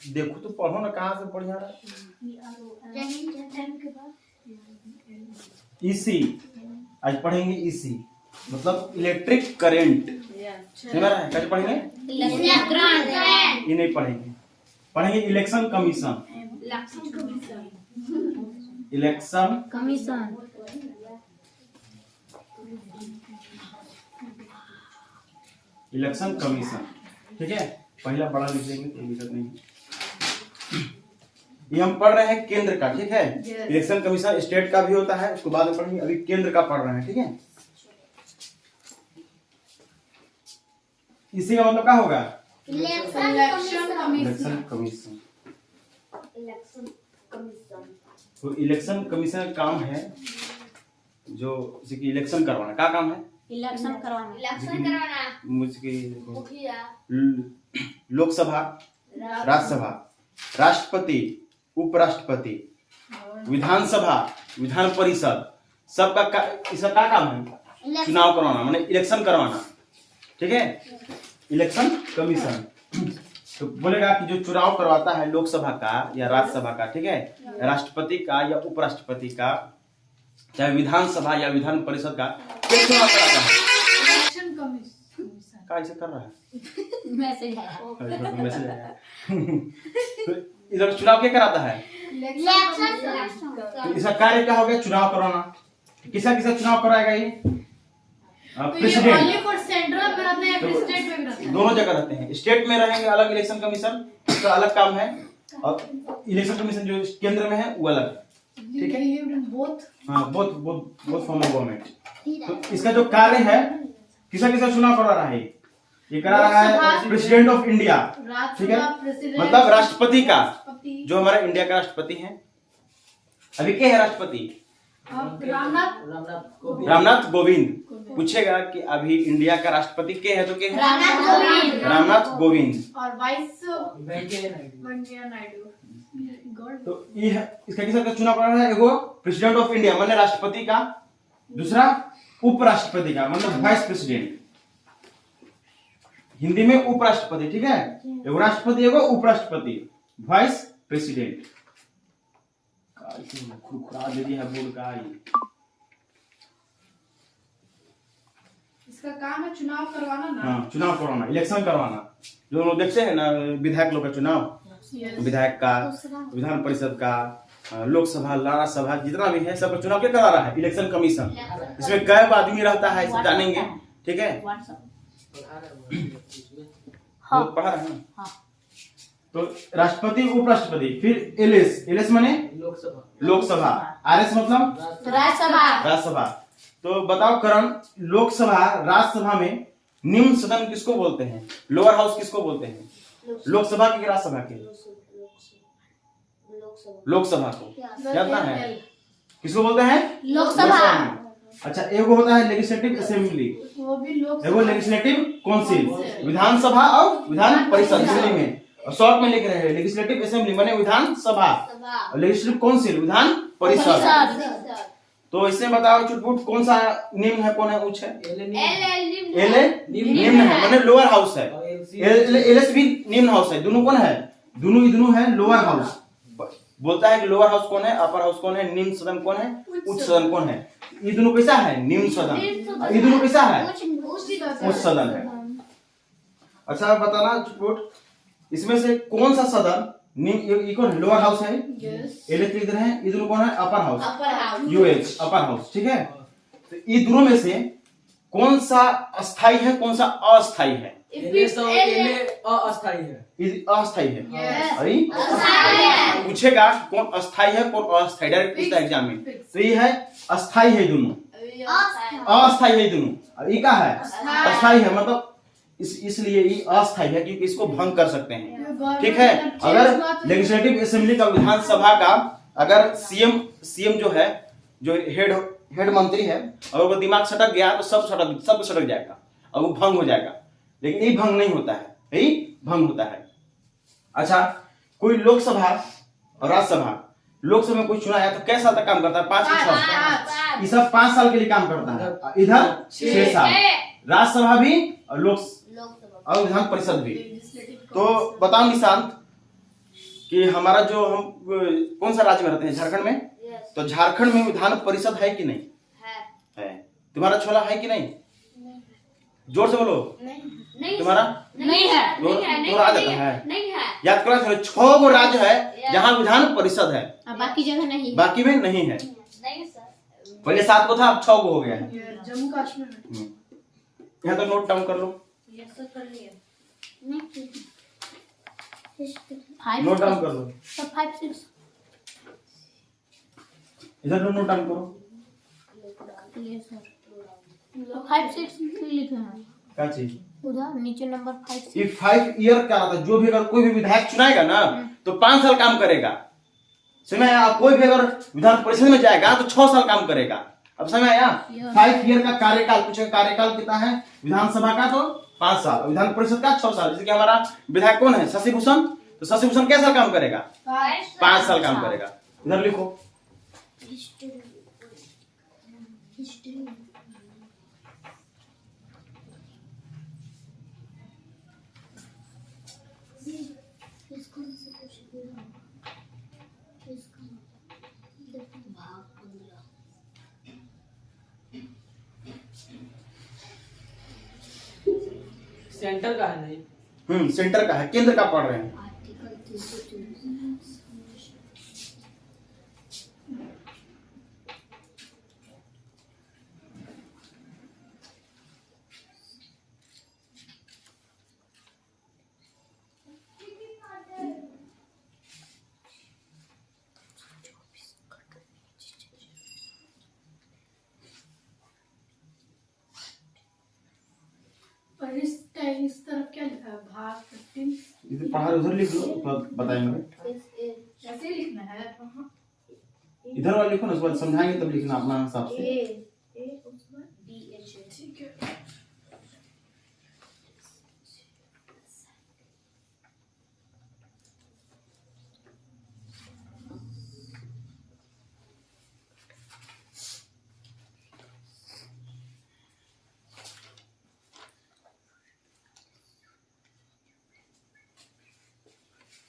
देखो तो पढ़ो ना, कहाँ से बढ़िया रहा। ईसी आज पढ़ेंगे, ईसी मतलब इलेक्ट्रिक करंट। समझ रहा है? कैसे पढ़ेंगे? ये नहीं पढ़ेंगे, पढ़ेंगे election commission. Election commission election commission, ठीक है। पहला बड़ा लिख देंगे, कोई दिक्कत नहीं। ये हम पढ़ रहे हैं केंद्र का, ठीक है। इलेक्शन कमीशन स्टेट का भी होता है, उसको बाद में पढ़ेंगे, अभी केंद्र का पढ़ रहे हैं, ठीक है। इसी का मतलब क्या होगा? Election commission. तो इलेक्शन कमीशन का काम है जो इलेक्शन करवाना। क्या काम है? इलेक्शन करवाना। मुझे लोकसभा, राज्यसभा, राष्ट्रपति, उपराष्ट्रपति, विधानसभा, विधान परिषद, सबका इसका क्या काम है? चुनाव करवाना, माने इलेक्शन करवाना, ठीक है। इलेक्शन कमीशन तो बोलेगा कि जो चुनाव करवाता है लोकसभा का या राज्यसभा का, ठीक है, राष्ट्रपति का या उपराष्ट्रपति का, चाहे विधानसभा या विधान परिषद का, क्या चुनाव कराता है? इलेक्शन कमीशन क्या ऐसे कर रहा है? मैसेज आया। मैसेज आया। तो इधर चुनाव क्या कराता है? तो इसका कार्य क्या हो गया? चुनाव करवाना। किसका किसका चुनाव कराएगा ये? प्रेसिडेंट। सेंट्रल में रहते हैं, स्टेट में रहते हैं, दोनों जगह रहते हैं। स्टेट में रहेंगे अलग इलेक्शन कमीशन, उसका अलग काम है, और इलेक्शन कमीशन जो केंद्र में है वो अलग, ठीक है। हाँ, बोथ फॉर्म ऑफ गवर्नमेंट। तो इसका जो कार्य है, किसका किसका चुनाव करा रहा है? ये करा रहा है प्रेसिडेंट ऑफ इंडिया, ठीक है, मतलब राष्ट्रपति का, जो हमारा इंडिया का राष्ट्रपति है। अभी क्या है राष्ट्रपति? रामनाथ कोविंद। पूछेगा कि अभी इंडिया का राष्ट्रपति के है, तो के है? रामनाथ कोविंद। और वाइस वेंकैया नायडू। तो ये है, इसका किसका चुनाव कर रहा है? एगो प्रेसिडेंट ऑफ इंडिया माने राष्ट्रपति का, दूसरा उपराष्ट्रपति का मतलब वाइस प्रेसिडेंट, हिंदी में उपराष्ट्रपति, ठीक है। एगो राष्ट्रपति, एगो उपराष्ट्रपति, वाइस प्रेसिडेंट। खुरखुरा दे दी है बोर्ड का। इसका काम है चुनाव करवाना ना। हाँ, चुनाव करवाना, इलेक्शन करवाना। जो लोग देखते हैं ना विधायक लोग का चुनाव, विधायक का, विधान परिषद का, लोकसभा, राज्यसभा, जितना भी है सबका चुनाव क्या करा रहा है? Election commission. इसमें कई आदमी रहता है, इसे जानेंगे, ठीक है। हाँ। तो पढ़ा रहे हैं ना। तो राष्ट्रपति, उपराष्ट्रपति, फिर एलएस माने लोकसभा, आरएस मतलब राज्यसभा। तो बताओ करण, लोकसभा, राज्यसभा में निम्न सदन किसको बोलते हैं? लोअर हाउस किसको बोलते हैं? लोकसभा की, राज्यसभा के? लोकसभा को जानना है? किसको बोलते हैं? लोकसभा। अच्छा, एगो होता है लेजिस्लेटिव असेंबली, वो भी लोकसभा, एगो लेजिस्लेटिव काउंसिल, विधानसभा और विधान परिषद हिंदी में, और शॉर्ट में लिख रहे हैं लेजिस्लेटिव असेंबली माने विधानसभा, और लेजिस्लेटिव काउंसिल विधान परिषद। तो इससे बताओ चुटपुट, कौन सा निम्न है, कौन है उच्च है? एल निम्न है माने लोअर हाउस है, एलएस भी निम्न हाउस है। दोनों कौन है? दोनों है लोअर हाउस। बोलता है कि लोअर हाउस कौन है, अपर हाउस कौन है, निम्न सदन कौन है, उच्च सदन कौन है। ये दोनों कैसा है? निम्न सदन। ये दोनों कैसा है? उच्च सदन है। अच्छा बताना चुटपुट, इसमें से कौन सा सदन ये कौन है? लोअर हाउस है, एलएस इधर है, ये दोनों कौन है? Upper house, UH upper house, ठीक है। तो ये दोनों में से कौन सा अस्थाई है, कौन सा अस्थाई है? अस्थाई है। अस्थाई है। अरे पूछेगा कौन अस्थाई है कौन अस्थाई, डायरेक्ट पूछता है एग्जाम में। तो ये है अस्थाई है दोनों, अस्थाई है दोनों। ये क्या है? अस्थाई है, मतलब इसलिए ये अस्थाई है क्योंकि इसको भंग कर सकते हैं, ठीक है। अगर लेजिस्लेटिव असेंबली का, विधानसभा का, अगर सीएम जो है, जो हेड मंत्री है, अगर वो दिमाग सटक गया तो सब सटक जाएगा और वो भंग हो जाएगा। लेकिन ये भंग नहीं होता है, यही भंग होता है। अच्छा, कोई लोकसभा और राज्यसभा, लोकसभा में कोई चुनाया तो कैसा तक काम करता है? 5 से 6 ये सब 5 साल के लिए काम करता है, इधर 6 साल। राज्यसभा भी और और विधान परिषद भी। तो बताओ निशांत कि हमारा जो हम कौन सा राज्य में रहते हैं, झारखंड में। तो झारखंड में विधान परिषद है कि नहीं? है। तुम्हारा छोला है कि नहीं? जोर से बोलो। तुम्हारा नहीं है। तुम्हारा आ जाता है? याद करो 6 गो राज्य है जहाँ विधान परिषद है, बाकी जगह नहीं। बाकी में नहीं है। पहले 7 को था, अब 6 को हो गया है। जम्मू कश्मीर में। यहाँ तो नोट डाउन कर लो। नोट डाउन कर लो। 5 6 इधर नोट डाउन करो। ये सर 5 6 लिखे हैं। क्या चीज? उधर नीचे नंबर 5 ये 5 ईयर क्या रहता है? जो भी अगर कोई भी विधायक चुनाएगा ना तो 5 साल काम करेगा। समझ आया? कोई भी अगर विधान परिषद में जाएगा तो 6 साल काम करेगा। अब समझ आया? 5 ईयर का कार्यकाल, कुछ कार्यकाल कितना है विधानसभा का? तो 5 साल। विधान परिषद का 6 साल। जैसे कि हमारा विधायक कौन है? शशि भूषण। तो शशि भूषण कैसा साल काम करेगा? 5 साल काम करेगा। इधर लिखो। सेंटर का है नहीं। सेंटर का है, केंद्र का पढ़ रहे हैं। और इस तरफ क्या लिखा है? भाग 15। इधर पढ़ा, उधर लिख लो तो बताएंगे। ऐसे ही लिखना है। इधर वाला लिखो ना, उसके बाद समझाएंगे तब लिखना अपना हिसाब से। ठीक है।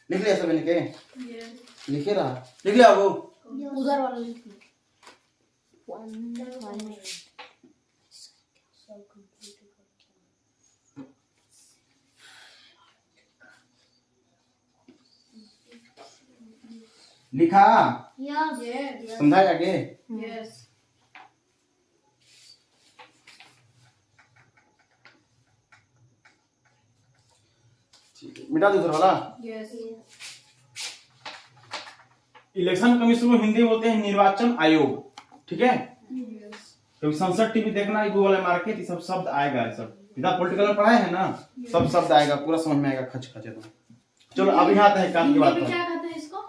लिख लिया सब लिखे? Yes. लिखे रहा, लिख लिया वो। उधर वाला लिख लो। 1 लिखा? Yes. समझाए आगे? Yes. मिटा दो उधर वाला। Yes. इलेक्शन कमीशन को हिंदी में बोलते हैं निर्वाचन आयोग। ठीक है? Yes. तो संसद टीवी देखना, गूगल में मार्केट, ये सब शब्द आएगा। ये सब इधर पॉलिटिकल में पढ़ाए है ना, सब शब्द आएगा, पूरा समझ में आएगा खच खच एकदम। चलो अब यहाँ आते हैं काम की बात हिंदी में पर। क्या कहते हैं इसको?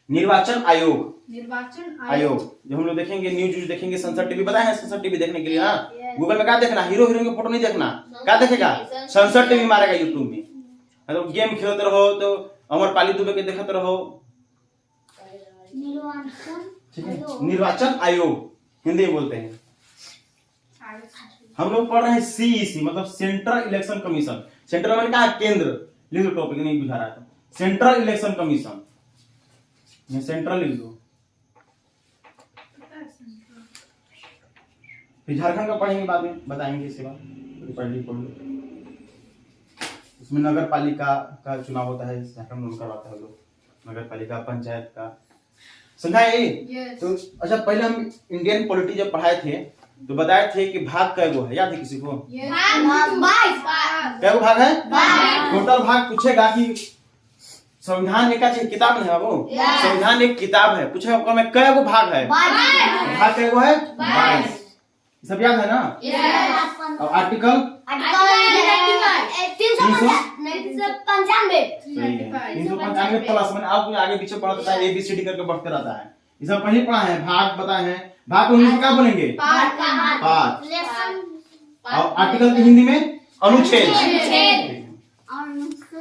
निर्वाचन आयोग। निर्वाचन आयोग जब हम लोग देखेंगे, न्यूज देखेंगे, संसद टीवी बताए हैं, संसद टीवी देखने के लिए। हाँ, गूगल में क्या देखना? हीरो हीरोइन की फोटो नहीं देखना। क्या देखेगा? संसद टीवी मारेगा यूट्यूब में। मतलब गेम खेलते रहो तो अमरपाली दुबे के देखते रहो। ठीक है? निर्वाचन आयोग हिंदी में बोलते हैं। हम लोग पढ़ रहे हैं सीईसी, मतलब सेंट्रल इलेक्शन कमीशन। सेंट्रल मैंने कहा केंद्र। लिख लो, टॉपिक नहीं बुझा रहा था। सेंट्रल इलेक्शन कमीशन, सेंट्रल लिख दो। फिर झारखंड का पढ़ेंगे, बाद में बताएंगे इसके बाद। पढ़ लो। उसमें नगर पालिका का चुनाव होता है, झारखंड में करवाता है लोग, नगर पालिका, पंचायत का। समझाए? Yes. तो अच्छा, पहले हम इंडियन पॉलिटी जब पढ़ाए थे तो बताए थे कि भाग कै गो है, याद है किसी को? Yes. कै गो भाग है? टोटल भाग पूछेगा कि संविधान एक किताब नहीं है वो? संविधान एक किताब है, पूछेगा में कै गो भाग है? भाग कै गो है? 22। सब याद है ना? और आर्टिकल 395 प्लस मैंने आपको आगे पीछे पढ़ा था, ABCD करके बढ़ते रहता है। ये सब पहले पढ़ा है। भाग बताए हैं, भाग को इंग्लिश में क्या बोलेंगे? पार्ट। और आर्टिकल की हिंदी में अनुच्छेद।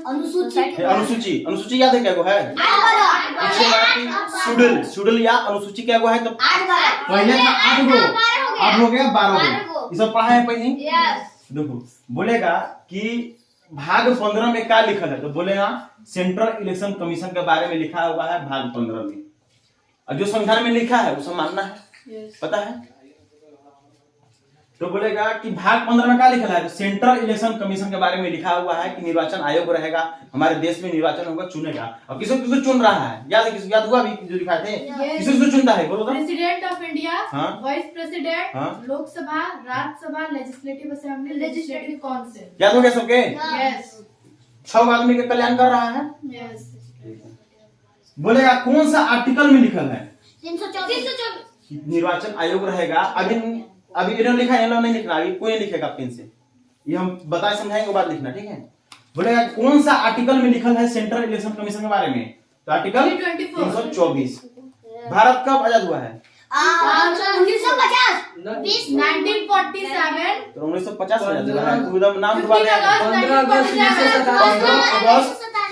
अनुसूची। अनुसूची याद है क्या गो है? शेड्यूल। शेड्यूल या अनुसूची क्या गो है? तो पहले था 8 गो, अब हो गया 12 गो। ये सब पढ़ा है पहले। देखो बोलेगा कि भाग 15 में क्या लिखा है, तो बोलेगा सेंट्रल इलेक्शन कमीशन के बारे में लिखा हुआ है भाग 15 में, और जो संविधान में लिखा है उसे मानना है, Yes. पता है। तो बोलेगा कि भाग 15 में क्या लिखा है, सेंट्रल इलेक्शन कमीशन के बारे में लिखा हुआ है कि निर्वाचन आयोग रहेगा, हमारे देश में निर्वाचन होगा, चुनेगा। और किसको किसको चुन रहा है, याद है, किसको याद हुआ अभी जो लिखा थे, किसको किसको चुनता है बोलो तो। प्रेसिडेंट ऑफ इंडिया, हाँ। वाइस प्रेसिडेंट, हाँ। Lok Sabha, Rajya Sabha, legislative assembly, legislative council. याद हो गया सबके, यस 6 आदमी के कल्याण कर रहा है। यस। बोलेगा कौन सा आर्टिकल में लिखल है 324 निर्वाचन आयोग रहेगा। अभी इन्होंने लिखा है, इन्होंने नहीं लिखना, अभी कोई नहीं लिखेगा पेन से, ये हम बताए समझाएंगे के बाद लिखना, ठीक है। बोलेगा कौन सा आर्टिकल में लिखल है सेंट्रल इलेक्शन कमीशन के बारे में, तो आर्टिकल 324। भारत कब आजाद हुआ है, 1950 1947 तो 1950 में आजाद हुआ है। तू एकदम नाम दुबा दे, 15 अगस्त 1947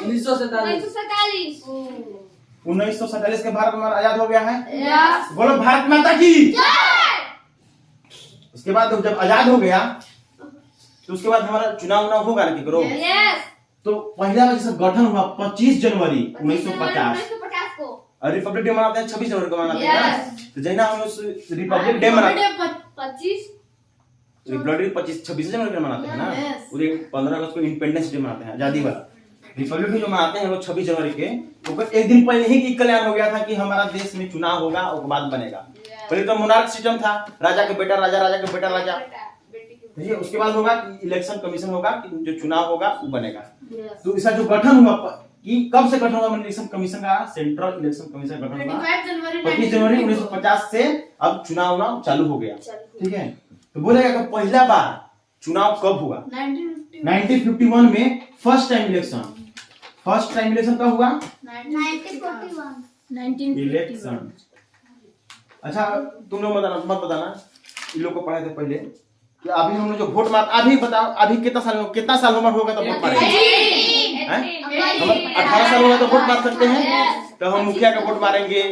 1947 1947 के भारत में आजाद हो गया है। यस। बोलो भारत माता की। उसके बाद जब आजाद हो गया तो उसके बाद हमारा चुनाव होगा ना, करो। तो पहला बार जैसे गठन हुआ 25 जनवरी 1950 को और रिपब्लिक डे मनाते हैं 26 जनवरी को मनाते हैं ना। Yes. तो जैना हम उस रिपब्लिक डे मनाते हैं, 25 रिपब्लिक 26 जनवरी को मनाते हैं ना। Yes. उधर 15 अगस्त को इंडिपेंडेंस डे मनाते हैं, आजादी वाला। रिपब्लिक डे जो मनाते हैं वो 26 जनवरी के, तो एक दिन पहले ही कल्याण हो गया था कि हमारा देश में चुनाव होगा और बाद बनेगा। पहले तो मोनार्क सिस्टम था, राजा के बेटा राजा, राजा के बेटा राजा, ठीक है। उसके बाद होगा इलेक्शन कमीशन होगा, कि जो चुनाव होगा वो बनेगा। तो इसका जो गठन हुआ कि कब से गठन हुआ इलेक्शन कमीशन का, सेंट्रल इलेक्शन कमीशन का गठन हुआ 25 जनवरी 1950 से। अब चुनाव चालू हो गया, ठीक है। तो बोलेगा कि पहला बार चुनाव कब हुआ, 1951 में फर्स्ट टाइम इलेक्शन कब हुआ, 1941 इलेक्शन। अच्छा तुम लोग मत बताना, इन लोग को पढ़ाए थे पहले कि अभी हम लोग जो वोट मार, अभी बताओ अभी कितना साल उम्र होगा तो वोट मारेंगे, हम 18 साल होगा तो वोट मार सकते हैं। तो हम मुखिया का वोट मारेंगे,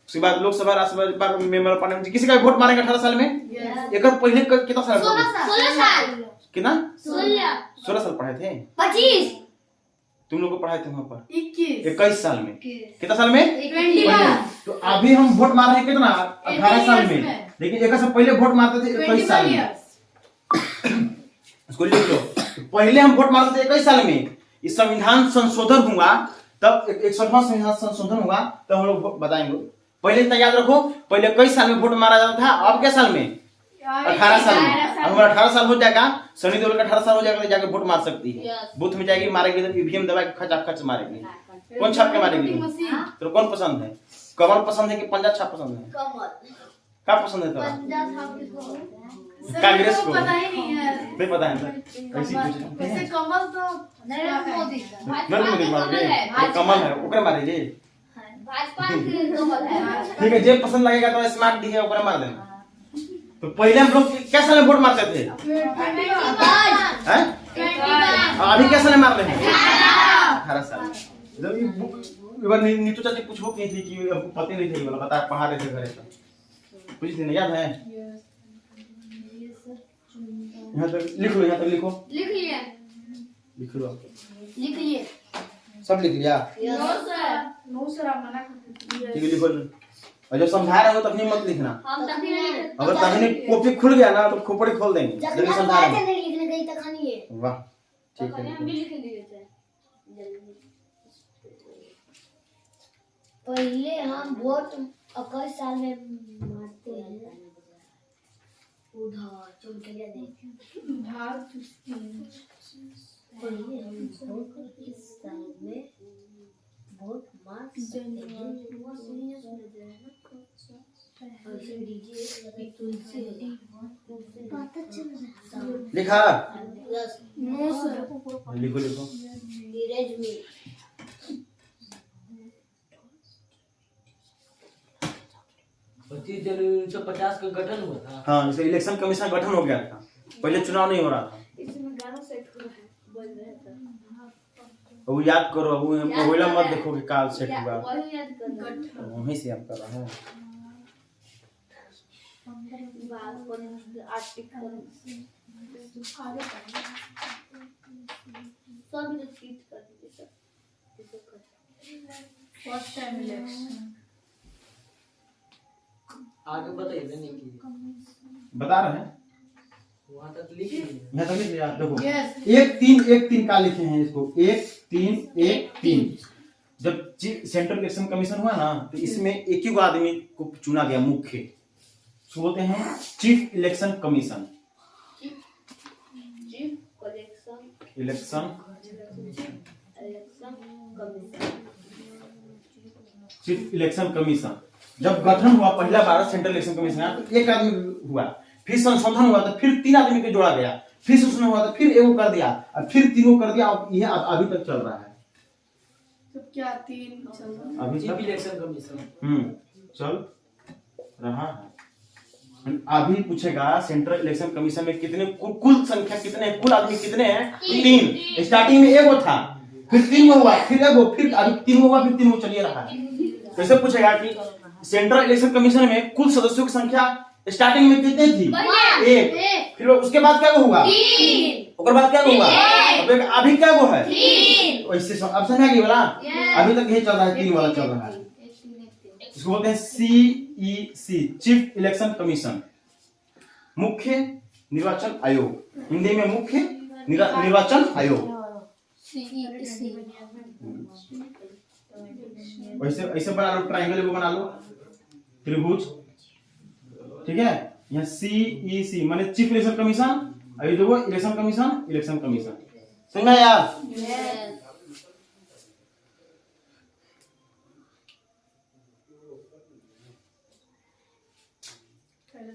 उसके बाद लोकसभा राज्यसभा मेंबर पार्लियामेंट किसी का वोट मारेंगे 18 साल में। एक पहले कितना साल, 16 साल कितना 16 साल पढ़ाए थे 25 तुम लोग को, पढ़ाए थे वहां पर 21 21 साल में, कितना साल में 21 तो अभी हम वोट मार रहे हैं कितना 18 साल में, लेकिन एक से पहले वोट मारते थे 21 साल में। इसको लिख लो, तो पहले हम वोट मारते थे 21 साल में। इस संविधान संशोधन हुआ तब 160वां संविधान संशोधन हुआ तब हम लोग बताएंगे। पहले इतना याद रखो, पहले 21 साल में वोट मारा जाता था, अब क्या साल में 18 साल में। अब हमारा 18 साल हो जाएगा, सनी देओल का 18 साल हो जाएगा तो जाके वोट मार सकती है। बूथ में जाएगी, मारेगी तो ईवीएम दबा के खच मारेगी। कौन छाप के मारेगी तो कौन पसंद है, कमल पसंद है कि पंजा छाप पसंद है, क्या पसंद है तो कांग्रेस को पता ही नहीं है। नहीं पता है सर, ऐसी वैसे कुछ कमल तो नरेंद्र मोदी नरेंद्र मोदी मारोगे, वो कमल है ओकरे मारेगे, भाजपा के कमल है। ठीक है। जे पसंद लगेगा तो स्मार्ट डी है ओकरे मार देना। तो पहले हम लोग क्या साल में वोट मारते थे, हैं अभी क्या साल में मार रहे हैं 18 साल। जब ये एक बार नीतू चाची पूछो की थी कि पता नहीं थे, बोला बता पढ़ा रहे थे घरे तो कुछ दिन याद है। यहाँ तक लिख लो, यहाँ तक लिखो, लिख लिए लिख लो, लिख लिए सब लिख लिया, नो सर आप मना करते ठीक है लिखो। और जब समझा रहे हो तभी मत लिखना, हम तभी नहीं अगर तभी कॉपी खुल गया ना तो खोपड़ी खोल देंगे जब समझा रहे हो। लिखने गई तो खानी है वाह ठीक है, हम भी लिख लिए थे। पहले हम वोट 21 साल में मारते हैं, उधर चुन के लिए देख भाग पहले हम वोट 21 साल में वोट मार सकते हैं। और फिर डीजे तुलसी पता चल रहा लिखा नो सर लिखो लिखो। नीरज में 25 जनवरी 1950 का गठन हुआ था। हाँ जैसे इलेक्शन कमीशन गठन हो गया था, पहले चुनाव नहीं हो रहा था। इसमें गाना सेट हो रहा है, बोल रहे थे वो याद करो, वो मोबाइल मत देखो कि काल सेट हुआ, वही याद करना। वहीं से याद कर रहा है। आर्टिकल आगे पढ़िए। सर मुझे चीट कर दीजिए सर। First time election. आगे बताइए नहीं की बता रहे हैं वहां तक लिख लीजिए। यहाँ तक लिख आप देखो। Yes. 1-3-1-3 का लिखे हैं इसको, 1-3-1-3। जब सेंट्रल इलेक्शन कमीशन हुआ ना तो इसमें एक ही आदमी को चुना गया मुख्य, उसको बोलते हैं chief election commission. Election chief election commission जब गठन हुआ पहला बार सेंट्रल इलेक्शन कमीशन का, तो एक आदमी हुआ, फिर संशोधन हुआ तो फिर 3 आदमी को जोड़ा गया, फिर संशोधन हुआ तो फिर एगो कर दिया और फिर 3 कर दिया। और ये अभी तक चल रहा है। तो क्या 3 चल रहा है? अभी चीफ तक इलेक्शन कमीशन चल रहा है। अभी पूछेगा सेंट्रल इलेक्शन कमीशन में कितने कुल संख्या कितने, कुल आदमी कितने हैं? 3। स्टार्टिंग में एगो था, फिर 3 हुआ, फिर एगो, फिर अभी 3 हुआ, फिर 3 चलिए रहा है। कैसे पूछेगा कि सेंट्रल इलेक्शन कमीशन में कुल सदस्यों की संख्या स्टार्टिंग में कितनी थी? 1। फिर उसके बाद क्या हुआ? 3। उसके बाद क्या हुआ? अभी क्या हुआ है? 3। वैसे अब समझ गई वाला? अभी तक यही चल रहा है, 3 वाला चल रहा है। इसको बोलते हैं CEC, चीफ इलेक्शन कमीशन, मुख्य निर्वाचन आयोग। हिंदी में मुख्य निर्वाचन आयोग। वैसे ऐसे बना लो, ट्रायंगल बना लो, त्रिभुज, ठीक है। यहाँ CEC माने चीफ इलेक्शन कमीशन, अभी देखो इलेक्शन कमीशन समझ में आया?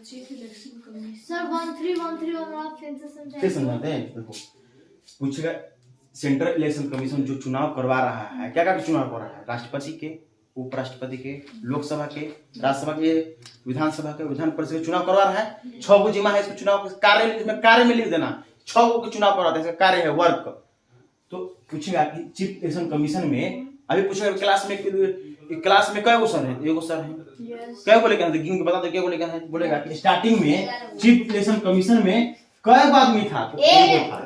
Chief election commission. सर 1313 और आप फिर से फिर समझाते हैं। देखो पूछेगा सेंट्रल इलेक्शन कमीशन जो चुनाव करवा रहा है, क्या क्या चुनाव कर रहा है? राष्ट्रपति के, उपराष्ट्रपति के, लोकसभा के, राज्यसभा के, विधानसभा के, विधान परिषद के चुनाव करवा रहा है। 6 गो जिम्मा है इसको चुनाव कार्य, इसमें कार्य में लिख देना 6 गो के चुनाव करवाते हैं, इसका कार्य है वर्क। तो पूछेगा कि चीफ इलेक्शन कमीशन में अभी पूछेगा क्लास में कई गो सर है? एगो सर है। क्या बोलेगा? गिन के बता दो क्या बोलेगा? बोलेगा कि स्टार्टिंग में चीफ इलेक्शन कमीशन में कई आदमी था? तो एगो था।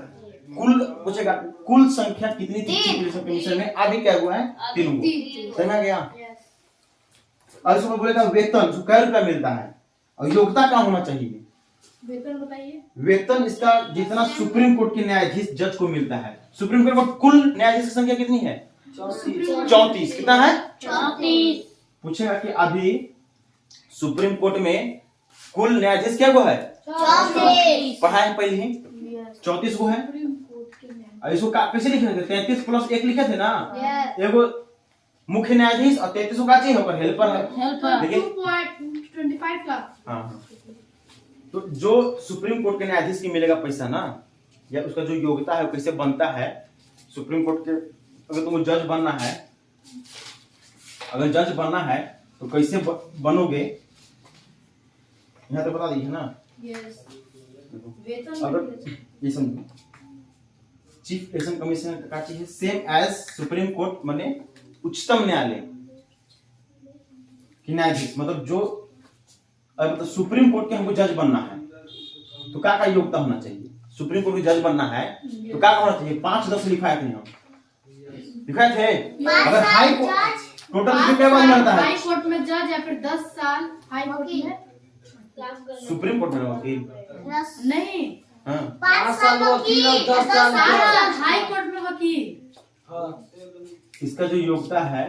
कुल पूछेगा कुल संख्या कितनी थी चीफ इलेक्शन कमीशन में? अभी क्या हुआ है? 3 गो। समझ गया? और इसमें बोलेगा वेतन उसको क्या रुपया मिलता है और योग्यता क्या होना चाहिए? वेतन बताइए। वेतन इसका जितना सुप्रीम कोर्ट के न्यायाधीश जज को मिलता है। सुप्रीम कोर्ट में कुल न्यायाधीश की संख्या कितनी है? 34। कितना है? 34। पूछेगा कि अभी सुप्रीम कोर्ट में कुल न्यायाधीश क्या को है? 34। पढ़ा है पहले ही, 34 को है। और इसको कैसे लिखे थे? 33 + 1 लिखे थे ना। एगो मुख्य न्यायाधीश और 33 का चाहिए होकर हेल्पर है। लेकिन 2.25 लाख। हाँ, तो जो सुप्रीम कोर्ट के न्यायाधीश की मिलेगा पैसा ना, या उसका जो योग्यता है कैसे बनता है सुप्रीम कोर्ट के, अगर तुमको जज बनना है, अगर जज बनना है तो कैसे बनोगे? यहाँ तो बता दीजिए ना। अगर ये समझो चीफ इलेक्शन कमीशन का चीज है सेम एज सुप्रीम कोर्ट माने उच्चतम न्यायालय की न्यायाधीश, मतलब जो मतलब सुप्रीम कोर्ट के हमको जज बनना है तो क्या क्या योग्यता होना चाहिए? सुप्रीम कोर्ट के जज बनना है तो क्या होना चाहिए? 5-10 लिखाए थे हम, लिखाए थे। अगर हाई कोर्ट टोटल कितने बार मिलता है? हाई कोर्ट में जज या फिर 10 साल हाई कोर्ट में, सुप्रीम कोर्ट में वकील नहीं, 5 साल वकील और 10 साल हाई कोर्ट में वकील। इसका जो योग्यता है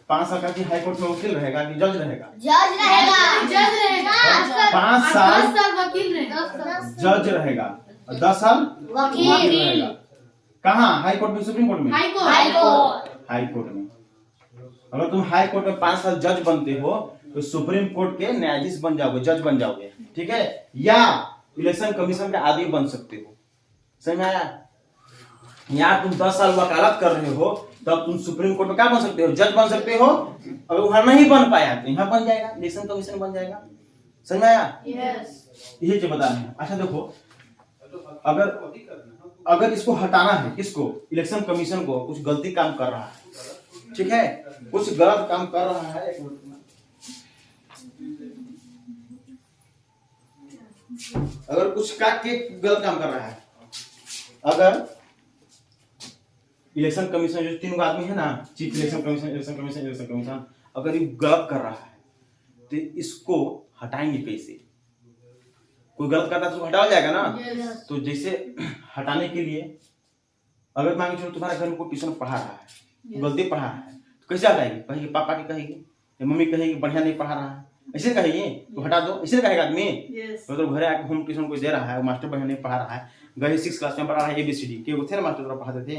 5 साल का कि हाई कोर्ट में वकील रहेगा कि जज रहेगा? जज रहेगा। 5 साल 10 साल वकील रहेगा। जज रहेगा और 10 साल वकील रहेगा। कहाँ? हाई कोर्ट में, सुप्रीम कोर्ट में? High court. हाई कोर्ट में। अगर तुम हाई कोर्ट में 5 साल जज बनते हो तो सुप्रीम कोर्ट के न्यायाधीश बन जाओगे, जज बन जाओगे, ठीक है। या इलेक्शन कमीशन के आदमी बन सकते हो। समझ में आया? यहाँ तुम 10 साल वकालत कर रहे हो तब तुम सुप्रीम कोर्ट में क्या बन सकते हो? जज बन सकते हो। अगर वहां नहीं बन पाया तो यहाँ बन जाएगा, इलेक्शन कमीशन बन जाएगा। समझ में आया? यही जो बता रहे हैं। अच्छा देखो, अगर इसको हटाना है, किसको? इलेक्शन कमीशन को, कुछ गलती काम कर रहा है, ठीक है, कुछ गलत काम कर रहा है, एक मिनट में अगर कुछ काट के गलत काम कर रहा है, अगर इलेक्शन कमीशन जो 3 आदमी है ना, chief election commission, election commission, election commission, अगर ये गलत कर रहा है तो इसको हटाएंगे कैसे? कोई गलत करता है तो हटाया जाएगा ना। तो जैसे हटाने के लिए, अगर मान के चलो तुम्हारे घर में कोई ट्यूशन पढ़ा रहा है, गलती पढ़ा रहा है, तो कैसे हटाएगी? कहेगी पापा की कहेगी या मम्मी कहेगी बढ़िया नहीं पढ़ा रहा है, ऐसे कहेगी तो हटा दो, ऐसे कहेगा आदमी। तो घर आके होम ट्यूशन कोई दे रहा है, मास्टर बढ़िया नहीं पढ़ा रहा है, गए 6 क्लास में पढ़ा रहा है ABCD के वो थे ना मास्टर पढ़ाते थे,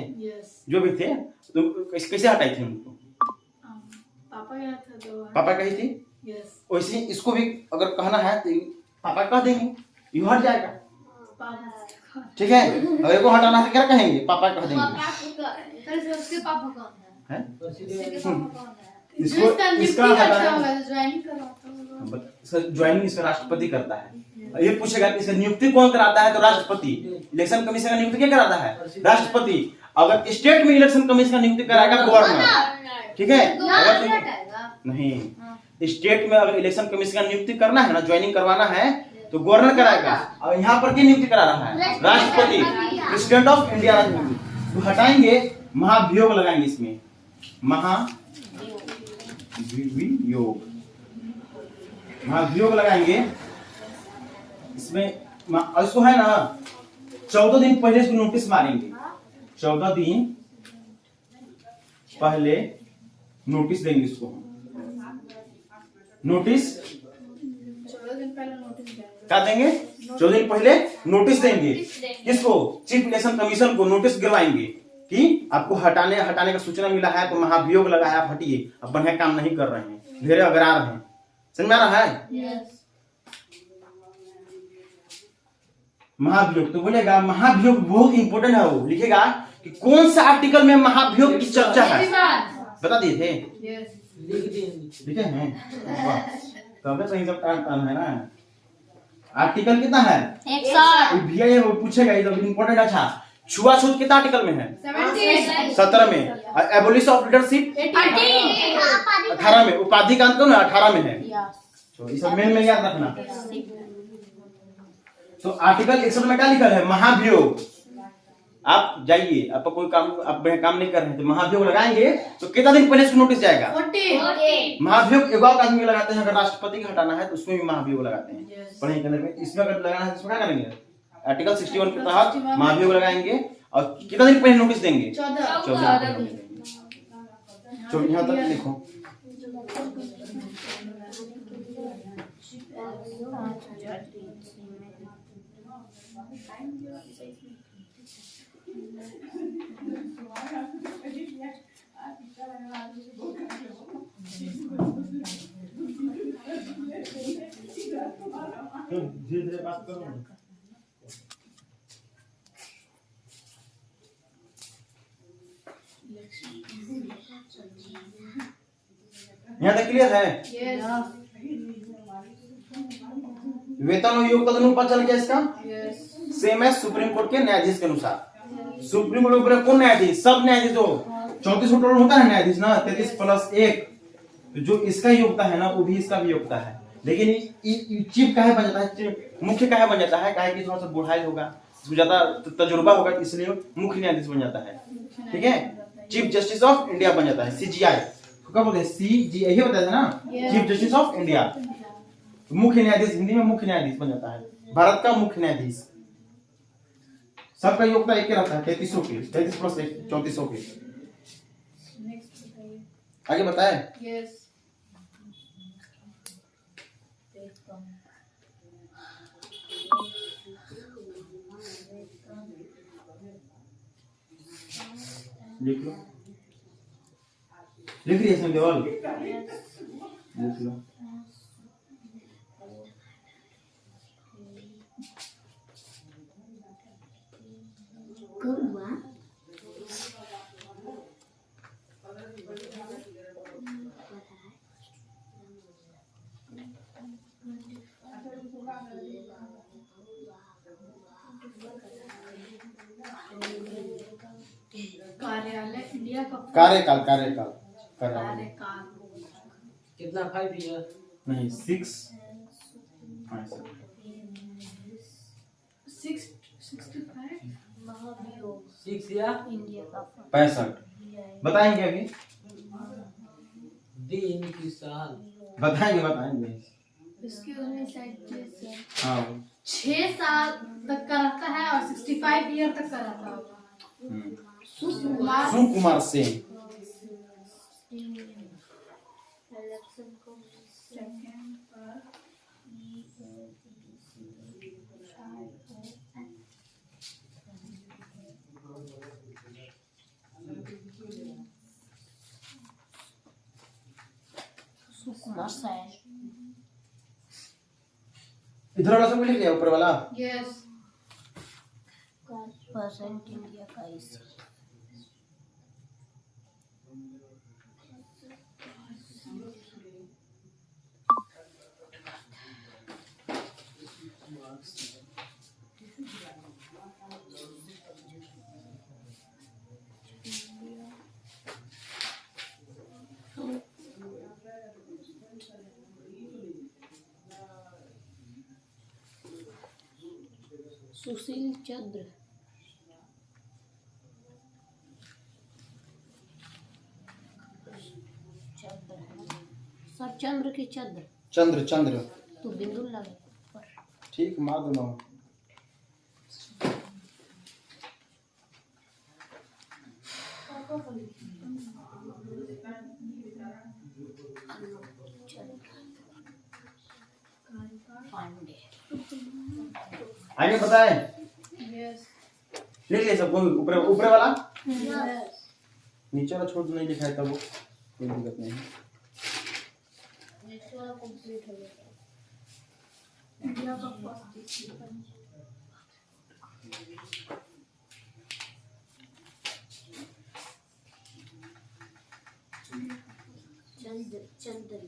जो भी थे, तो कैसे हटाई थी उनको? पापा कही थी। वैसे इसको भी अगर कहना है तो पापा कह देंगे, ये हट जाएगा। ठीक है, अगर इसको हटाना है क्या कहेंगे? पापा कह देंगे। इसको इसका ज्वाइनिंग इसका राष्ट्रपति करता है। ये पूछेगा कि इसका नियुक्ति कौन कराता है? तो राष्ट्रपति। इलेक्शन कमीशन का नियुक्ति क्या कराता है? राष्ट्रपति। अगर स्टेट में इलेक्शन कमीशन का नियुक्ति कराएगा गवर्नर। ठीक है, नहीं, स्टेट में अगर इलेक्शन कमीशन का नियुक्ति करना है ना, ज्वाइनिंग करवाना है तो गवर्नर कराएगा। और यहाँ पर क्या नियुक्ति करा रहा है? राष्ट्रपति, प्रेसिडेंट ऑफ इंडिया राष्ट्रपति। तो हटाएंगे, महाभियोग लगाएंगे इसमें, महाभियोग लगाएंगे इसमें। इसको है ना 14 दिन पहले इसको नोटिस मारेंगे, 14 दिन पहले नोटिस देंगे इसको। नोटिस 14 दिन पहले क्या देंगे? 14 दिन पहले नोटिस देंगे। किसको? चीफ इलेक्शन कमीशन को नोटिस गिरवाएंगे कि आपको हटाने का सूचना मिला है, तो महाभियोग लगाया, आप हटिए, अब बढ़िया काम नहीं कर रहे हैं, ढेरे अगरा रहे हैं। समझ में आ रहा है? महाभियोग तो बोलेगा, महाभियोग बहुत इंपोर्टेंट है। वो लिखेगा कि कौन सा आर्टिकल में महाभियोग की चर्चा है, बता दिए थे, लिखे हैं। तब सही सब टाइम है ना। आर्टिकल कितना है? 160। भैया ये वो पूछेगा, ये तो इंपोर्टेंट। अच्छा, छुआछूत कितना आर्टिकल में है? 17 में। एबोलिश ऑफ लीडरशिप 18 में। उपाधि का अंत 18 में है। तो ये सब मेन में याद रखना। तो आर्टिकल 61 में क्या लिखा है? महाभियोग। आप जाइए, आपका कोई काम, आप काम नहीं कर रहे हैं तो महाभियोग लगाएंगे, तो कितना दिन पहले इसको नोटिस जाएगा? 40। महाभियोग एक आदमी लगाते हैं, अगर राष्ट्रपति का हटाना है तो उसमें भी महाभियोग लगाते हैं। पढ़ने के अंदर में इसमें अगर लगाना है तो क्या करेंगे? आर्टिकल 61 के तहत महाभियोग लगाएंगे और कितना दिन पहले नोटिस देंगे? 14 दिन। तो यहाँ तक लिखो। धीरे धीरे बात करो। यहाँ तक क्लियर है? वेतन और योग्यता दोनों पता चल गया इसका? सेम है सुप्रीम कोर्ट के न्यायाधीश के अनुसार। सुप्रीम कोर्ट के कौन न्यायाधीश? सब न्यायाधीश। जो 34 टोटल होता है न्यायाधीश ना, 33 प्लस 1, तो जो इसका योग्यता है ना, वो भी इसका भी योग्यता है। लेकिन चीफ काहे बन जाता है? मुख्य काहे बन जाता है? काहे कि थोड़ा सा बुढ़ाई होगा, ज्यादा तजुर्बा होगा, इसलिए मुख्य न्यायाधीश बन जाता है। ठीक है, चीफ जस्टिस ऑफ इंडिया बन जाता है, CJI। क्या बोलते हैं? CJI ही बताया था ना, चीफ जस्टिस ऑफ इंडिया। मुख्य न्यायाधीश, हिंदी में मुख्य न्यायाधीश बन जाता है, भारत का मुख्य न्यायाधीश। सबका योग्यता एक ही रहता है, 33 की, 33 प्लस 1 34 की। आगे बताए? लिख लो, लिख रही है इसमें केवल? लिख लो। कार्यालय इंडिया का कार्यकाल कितना 5 ईयर? नहीं 6 65 महाभियोग 6 या इंडिया का 65 बताएंगे अभी, दिन की साल बताएंगे। इसकी उन्हें शायद हाँ 6 साल तक का रहता है और 65 ईयर तक का रहता होगा। सुकुमार सुकुमार सिंह। इलेक्शन को सेकंड पर सुकुमार सेन इधर वाला सब लिख लिया, ऊपर वाला। यस परसेंट इंडिया का इसी सुशील चंद्र सर चंद्र की चंद्र चंद्र तो बिंदु लगे पर ठीक, मार दो। पांडे आगे पता है, यस लिख लिया सब। ऊपर ऊपर वाला, यस नीचे वाला छोड़ दो, नहीं लिखा है तब वो कोई दिक्कत नहीं। कंप्लीट हो गया इंडिया का फर्स्ट चंद्र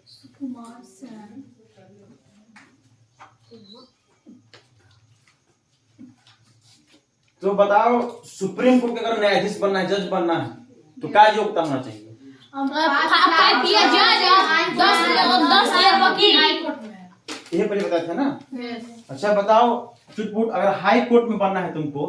सुकुमार सेन। तो बताओ, सुप्रीम कोर्ट के अगर न्यायाधीश बनना है, जज बनना है, तो क्या योग्यता होना चाहिए? 5 ईयर जज 10 ईयर वकील हाई कोर्ट में। ये पहले बताया था ना। यस अच्छा बताओ, चुटपुट अगर हाई कोर्ट में बनना है तुमको,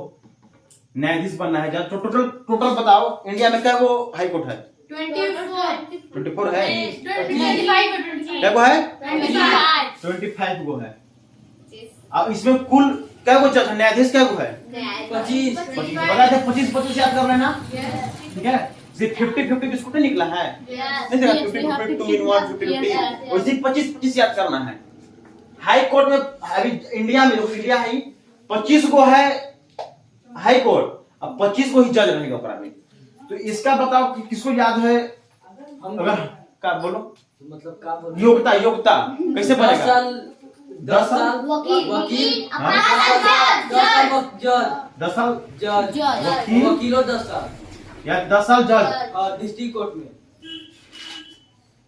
न्यायाधीश बनना है, जज, तो टोटल बताओ इंडिया में क्या वो हाई कोर्ट है? 24 है। 25 क्या वो है? 25 25 गो है। अब इसमें कुल क्या वो जज है, न्यायाधीश क्या वो है? 25 बता दे, 25 याद कर लेना, यस ठीक है? सिर्फ 50 बिस्कुट नहीं निकला है, नहीं देखा? 50 2 in 1 50 वैसे 25 याद करना है। हाई कोर्ट में अभी इंडिया में, इंडिया है 25 को है हाई कोर्ट, अब 25 को ही जज रहेगा ऊपर में। तो इसका बताओ कि किसको याद है? अगर क्या बोलो, मतलब का बोल योग्यता कैसे 10 बनेगा? साल 10 साल वकील हाँ? 10 साल जज वकील वकीलों 10 साल या 10 साल जज, और डिस्ट्रिक्ट कोर्ट में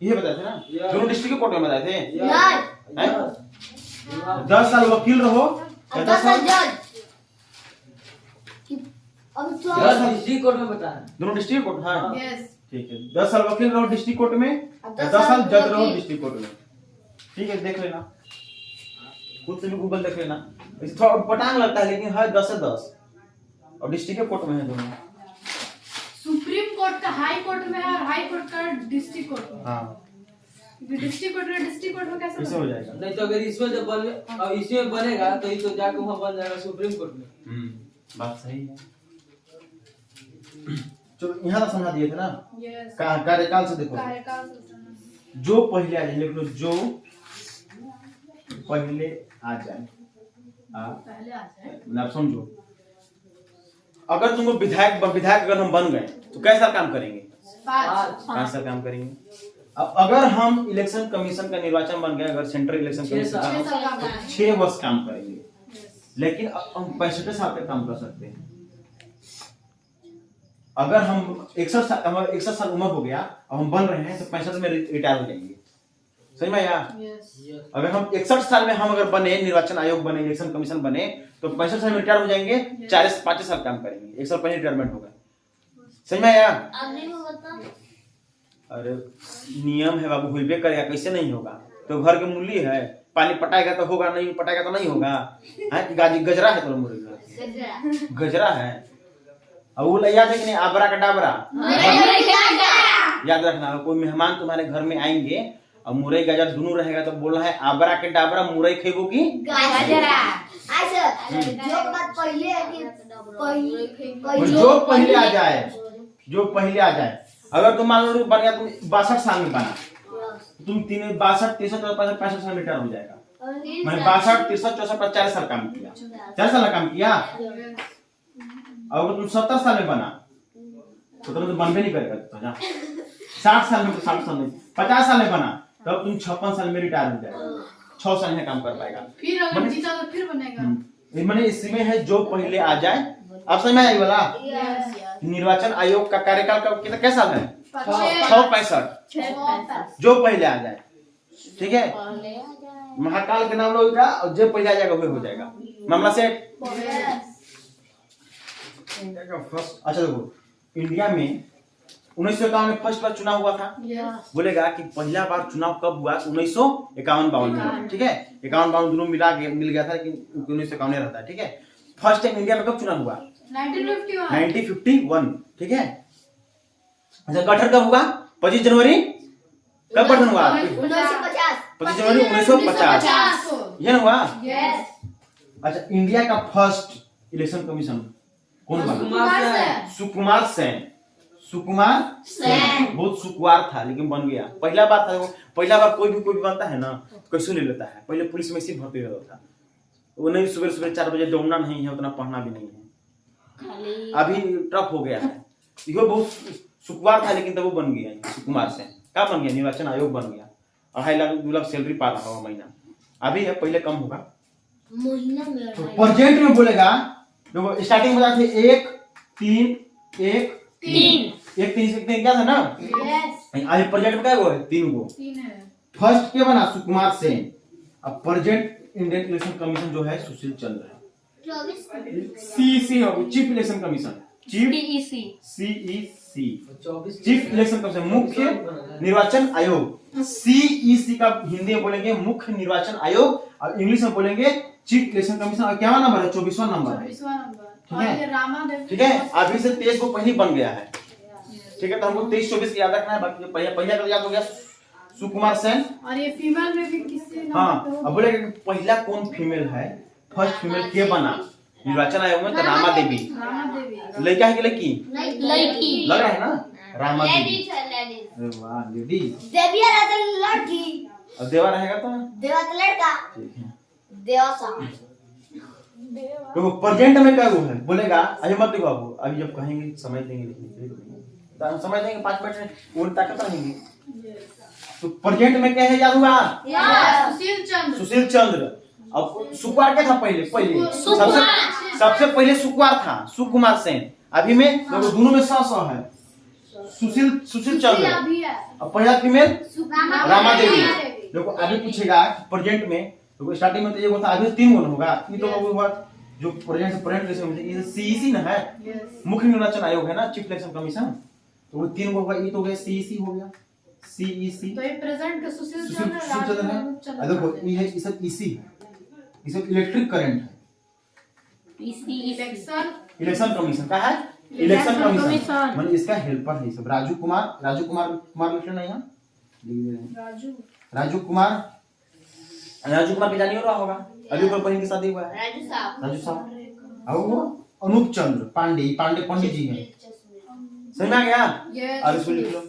ये बताए थे ना, या- दोनों डिस्ट्रिक्ट कोर्ट में बताए थे। या- 10 साल वकील रहो या 10 साल जज डिस्ट्रिक्ट कोर्ट में बताया। दोनों डिस्ट्रिक्ट कोर्ट। हाँ यस ठीक है, 10 साल वकील रहो डिस्ट्रिक्ट कोर्ट में या 10 साल जज रहो डिस्ट्रिक्ट कोर्ट में। ठीक है, देख लेना, खुद से भी गूगल देख लेना। इस थोड़ा पटांग लगता है लेकिन है 10 से 10 और डिस्ट्रिक्ट कोर्ट में है दोनों। सुप्रीम कोर्ट का हाई कोर्ट में है और हाई कोर्ट का डिस्ट्रिक्ट कोर्ट में। हाँ डिस्ट्रिक्ट कोर्ट में कैसे हो जाएगा? नहीं तो अगर इसमें जब बन और इसमें बनेगा तो ये तो जाके वहाँ बन जाएगा सुप्रीम कोर्ट में। बात सही है। तो यहाँ तक समझा दिए थे ना। यस कार्यकाल से देखो, कार्यकाल से जो पहले आ जाए, लिख लो जो पहले आ जाए। पहले आ जाए। आप समझो, अगर तुमको विधायक अगर हम बन गए तो कैसा काम करेंगे? 5 साल काम करेंगे। अब अगर हम इलेक्शन कमीशन का निर्वाचन बन गए, अगर सेंट्रल इलेक्शन कमीशन का, 6 साल का 6 वर्ष काम करेंगे। लेकिन अब हम 65 साल तक काम कर सकते हैं। अगर हम 61 साल उम्र हो गया और हम बन रहे हैं तो 65 में रिटायर हो जाएंगे। सही में यार? यस अगर हम 61 साल में हम अगर बने, निर्वाचन आयोग बने, इलेक्शन कमीशन बने, तो 65 साल में रिटायर हो जाएंगे। 5 साल काम करेंगे, 1 साल पहले रिटायरमेंट होगा। सही में यार? अरे नियम है बाबू, हुई करेगा, कैसे नहीं होगा? तो घर के मूली है, पानी पटाएगा तो होगा, नहीं पटाएगा तो नहीं होगा। है गजरा है तो मुर्गी गजरा है। अब वो याद है कि नहीं, आबरा का डाबरा याद रखना। कोई मेहमान तुम्हारे घर में आएंगे और मुरई गाजर दोनों रहेगा तो बोलना है आबरा के डाबरा मुरई खेबो की गजरा। जो बात पहले है कि जो पहले आ जाए, जो पहले आ जाए। अगर तुम मान लो बन गया, तुम 62 साल में बना, तुम 62, 63, 64, 65 साल में रिटायर हो जाएगा। मैंने 62, 63, 64, 40 साल काम किया, 40 साल काम किया। अगर तुम 70 साल में बना तो तुम तो बनबे नहीं करेगा। 60 साल में, 60 साल में, 50 साल में बना तब तुम 56 साल में रिटायर हो जाएगा, 6 साल में काम कर पाएगा। फिर अगर जीता तो फिर बनेगा। मैंने इसमें है जो पहले आ जाए। अब समझ में आई वाला? निर्वाचन आयोग का कार्यकाल का कितना कैसा साल है? 665। जो पहले आ जाए, ठीक है। महाकाल के नाम लोगे और जो पहले आ जाएगा वही हो जाएगा। मामला से अच्छा देखो, इंडिया में 1951 में फर्स्ट बार चुनाव हुआ था। बोलेगा कि पहला बार चुनाव कब हुआ? 1951-52 में, ठीक है। 51-52 दोनों मिल गया था, लेकिन 1951 रहता है, ठीक है। फर्स्ट टाइम इंडिया में कब चुनाव हुआ? 1951, ठीक है। अच्छा, गठन कब हुआ? 25 जनवरी। कब गठन हुआ? 25 जनवरी 1950, ये हुआ। अच्छा, इंडिया का फर्स्ट इलेक्शन कमीशन कौन बना? सुकुमार सेन। सुकुमार सेन बहुत सुकुमार था, लेकिन बन गया। पहला बार था, पहला बार कोई भी बनता है ना कैसे ले लेता है। पहले पुलिस में से भर्ती होता था, वो नहीं सुबह 4 बजे दौड़ना नहीं है, उतना पढ़ना भी नहीं है। अभी टफ हो गया है। यो बहुत सुकुमार था, लेकिन तब वो बन गया सुकुमार सेन। क्या बन गया? निर्वाचन आयोग बन गया। 2.5 लाख 2 लाख सैलरी पा रहा होगा महीना। अभी है, पहले कम होगा महीना में। तो प्रेजेंट में बोलेगा, देखो स्टार्टिंग में थे 1 3 1 3 क्या था ना? आज प्रेजेंट में क्या हुआ है? 3 गो। फर्स्ट क्या बना? सुकुमार सेन। अब प्रेजेंट इंडियन इलेक्शन कमीशन जो है सुशील चंद्र है। सीईसी होगी, chief election commission, CEC, chief election commission, मुख्य निर्वाचन आयोग। सीईसी का हिंदी में बोलेंगे मुख्य निर्वाचन आयोग, और इंग्लिश में बोलेंगे चीफ इलेक्शन कमीशन। और क्या नंबर है? 24वां नंबर है, ठीक है। अभी से 23 को पहले बन गया है, ठीक है। तो हमको 23-24 याद रखना है, बाकी पहला का याद हो गया सुकुमार सेन। और ये फीमेल में भी किसी हाँ, अब बोलेगा कि पहला कौन फीमेल है? फर्स्ट फीमेल के बना निर्वाचन आयोग में? तो रामा देवी। लड़का है कि लड़की? लड़की लग रहा है ना, रामा देवी। वाह, लेडीज। देविया रहता लड़की, अब देवा रहेगा तो देवा तो लड़का, देवा सा। तो प्रेजेंट में क्या वो है? बोलेगा अभी मत देखो, आपको अभी जब कहेंगे समझ देंगे, लिखने तो हम समझ देंगे 5 मिनट में, वो ताकत रहेंगे। तो प्रेजेंट में क्या है? याद हुआ? सुशील चंद्र। अब सुकुमार क्या था? पहले सबसे पहले सुकुमार था, सुकुमार सेन। अभी में दोनों में 100 है। सुशील चंद्र। अब पहला फीमेल रामा देवी। देखो अभी पूछेगा प्रेजेंट में, तो स्टार्टिंग में तो ये होता, अभी 3 गो होगा। ये तो हुआ जो प्रेजेंट सीईसी ना है, मुख्य निर्वाचन आयोग है ना, चीफ इलेक्शन कमीशन। तो वो 3 गो होगा, ये तो हो गया सीईसी हो गया, सीईसी। तो ये प्रेजेंट का सुशील चंद्र है। देखो ये है, ये सब ईसी है, ये सब इलेक्ट्रिक करंट है। इलेक्शन कमीशन का है, इलेक्शन कमीशन मतलब इसका हेल्पर है। सब राजू कुमार लिखना नहीं है, राजू कुमार की जानी हो रहा होगा, अभी ऊपर बहन की शादी हुआ है, राजू साहब। और वो अनूप चंद्र पांडे पंडित जी हैं। समझ में आ गया? अब इसको लिख लो।